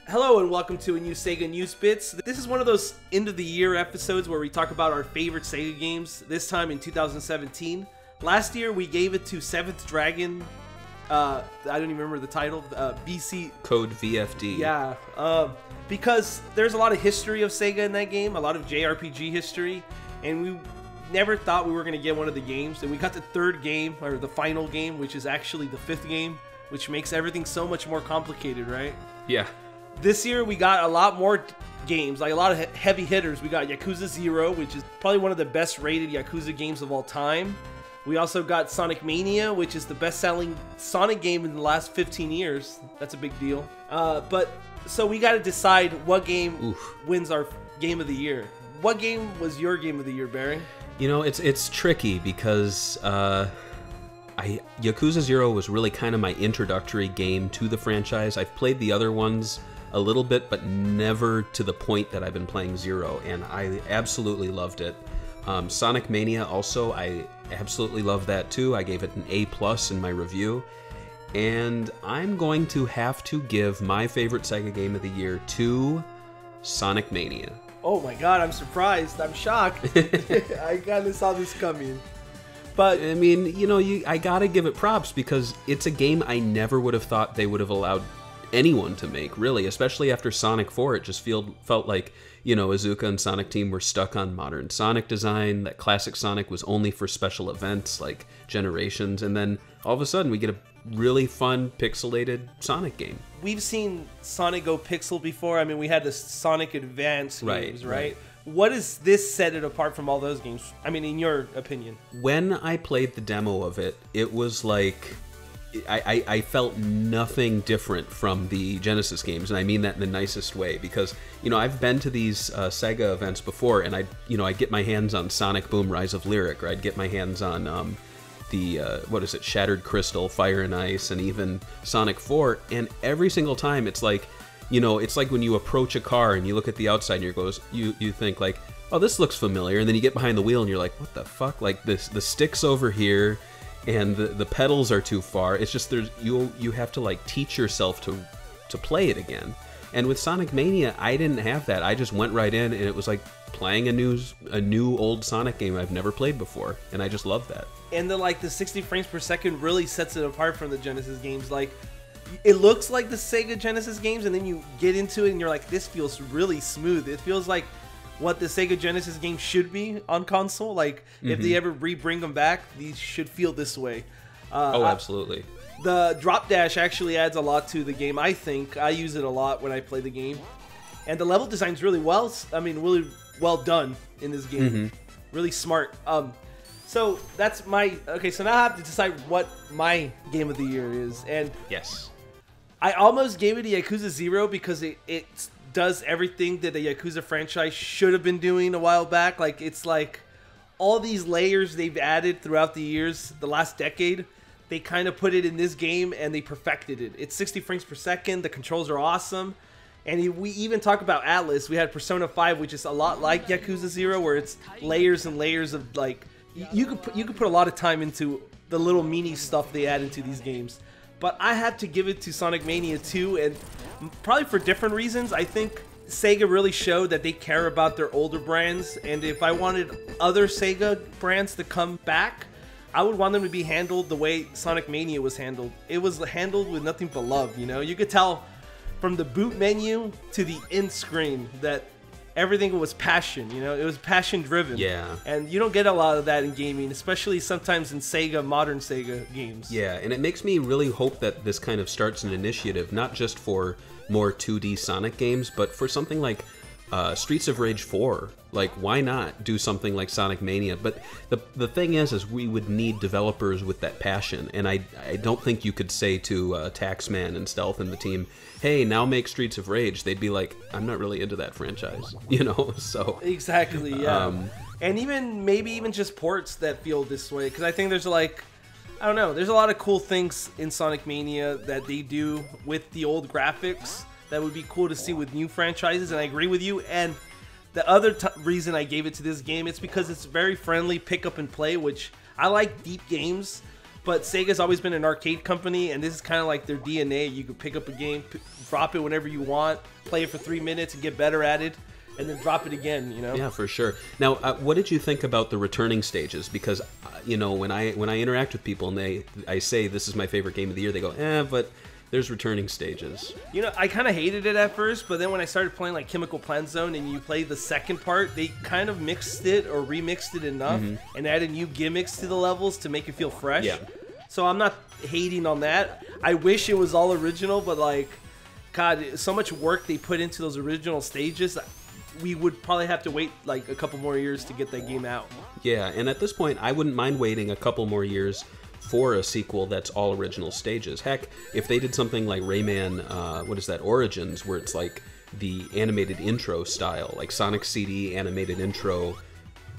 Hello and welcome to a new SEGA News Bits. This is one of those end of the year episodes where we talk about our favorite SEGA games, this time in 2017. Last year we gave it to 7th Dragon, I don't even remember the title, BC... Code VFD. Yeah, because there's a lot of history of SEGA in that game, a lot of JRPG history, and we never thought we were going to get one of the games, and we got the third game, or the final game, which is actually the 5th game, which makes everything so much more complicated, right? Yeah. This year we got a lot more games, like a lot of heavy hitters. We got Yakuza 0, which is probably one of the best rated Yakuza games of all time. We also got Sonic Mania, which is the best selling Sonic game in the last 15 years. That's a big deal. So we got to decide what game wins our game of the year. What game was your game of the year, Barry? You know, it's tricky because Yakuza 0 was really kind of my introductory game to the franchise. I've played the other ones a little bit, but never to the point that I've been playing 0, and I absolutely loved it. Sonic Mania also, I absolutely love that too. I gave it an A+ in my review, and I'm going to have to give my favorite SEGA game of the year to Sonic Mania. Oh my god, I'm surprised. I'm shocked. I kind of saw this coming. But I mean, you know, I gotta give it props because it's a game I never would have thought they would have allowed anyone to make, really, especially after Sonic 4. It just felt like, you know, Iizuka and Sonic Team were stuck on modern Sonic design. That classic Sonic was only for special events like Generations, and then all of a sudden we get a really fun pixelated Sonic game. We've seen Sonic go pixel before. I mean, we had the Sonic Advance games, right? What does this set it apart from all those games? I mean, in your opinion? When I played the demo of it, it was like I felt nothing different from the Genesis games, and I mean that in the nicest way, because, you know, I've been to these SEGA events before, and I'd get my hands on Sonic Boom Rise of Lyric, or I'd get my hands on what is it, Shattered Crystal, Fire and Ice, and even Sonic 4, and every single time it's like, you know, it's like when you approach a car and you look at the outside and you think like, oh, this looks familiar, and then you get behind the wheel and you're like, what the fuck? Like the stick's over here, and the pedals are too far. It's just you have to like teach yourself to play it again. And with Sonic Mania, I didn't have that. I just went right in, and it was like playing a new old Sonic game I've never played before, and I just love that. And the 60 frames per second really sets it apart from the Genesis games. Like, it looks like the Sega Genesis games, and then you get into it and you're like, this feels really smooth. It feels like what the Sega Genesis game should be on console. Like, if they ever bring them back, these should feel this way. Oh, absolutely. The drop dash actually adds a lot to the game, I think. I use it a lot when I play the game. And the level design's really really well done in this game. Really smart. So that's my... Okay, so now I have to decide what my game of the year is. And yes, I almost gave it a Yakuza 0 because it does everything that the Yakuza franchise should have been doing a while back. Like, it's like all these layers they've added throughout the years, the last decade, they kind of put it in this game and they perfected it. It's 60 frames per second. The controls are awesome. And we even talk about Atlas. We had Persona 5, which is a lot like Yakuza 0, where it's layers and layers of, like, you could put a lot of time into the little mini stuff they add into these games. But I had to give it to Sonic Mania 2, and probably for different reasons. I think Sega really showed that they care about their older brands, and if I wanted other Sega brands to come back, I would want them to be handled the way Sonic Mania was handled. It was handled with nothing but love, you know? You could tell from the boot menu to the end screen that everything was passion, you know? It was passion driven. Yeah. And you don't get a lot of that in gaming, especially sometimes in modern Sega games. Yeah, and it makes me really hope that this kind of starts an initiative, not just for more 2D Sonic games, but for something like Streets of Rage 4. Like, why not do something like Sonic Mania? But the thing is we would need developers with that passion, and I don't think you could say to Taxman and Stealth and the team, hey, now make Streets of Rage. They'd be like, I'm not really into that franchise, you know? So exactly, yeah. And maybe even just ports that feel this way, because I think there's like, I don't know, there's a lot of cool things in Sonic Mania that they do with the old graphics that would be cool to see with new franchises, and I agree with you. And the other reason I gave it to this game, it's because it's very friendly pick up and play, which I like deep games, But Sega's always been an arcade company, and this is kind of like their DNA. You can pick up a game, drop it whenever you want, play it for 3 minutes and get better at it, and then drop it again, you know? Yeah, for sure. Now, what did you think about the returning stages? Because, you know, when I interact with people and I say this is my favorite game of the year, they go, but there's returning stages. You know, I kind of hated it at first, but then when I started playing like Chemical Plant Zone and you play the second part, they kind of mixed it or remixed it enough and added new gimmicks to the levels to make it feel fresh. Yeah. So I'm not hating on that. I wish it was all original, but like, God, so much work they put into those original stages. We would probably have to wait like a couple more years to get that game out. Yeah, and at this point, I wouldn't mind waiting a couple more years for a sequel that's all original stages. Heck, if they did something like Rayman, what is that, Origins, where it's like the animated intro style, like Sonic CD animated intro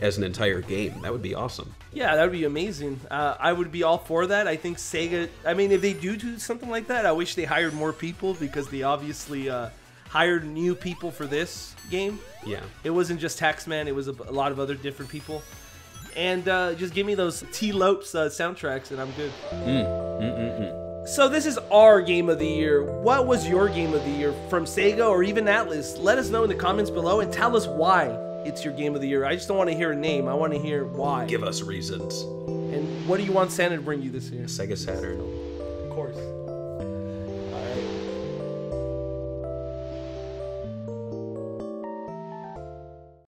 as an entire game, that would be awesome. Yeah, that would be amazing. I would be all for that. I think Sega, I mean, if they do something like that, I wish they hired more people because they obviously hired new people for this game. Yeah. It wasn't just Taxman, it was a lot of other different people. And just give me those T-Lopes soundtracks and I'm good. So this is our game of the year. What was your game of the year from Sega or even Atlas? Let us know in the comments below and tell us why it's your game of the year. I just don't want to hear a name. I want to hear why. Give us reasons. And what do you want Santa to bring you this year? Sega Saturn. Of course.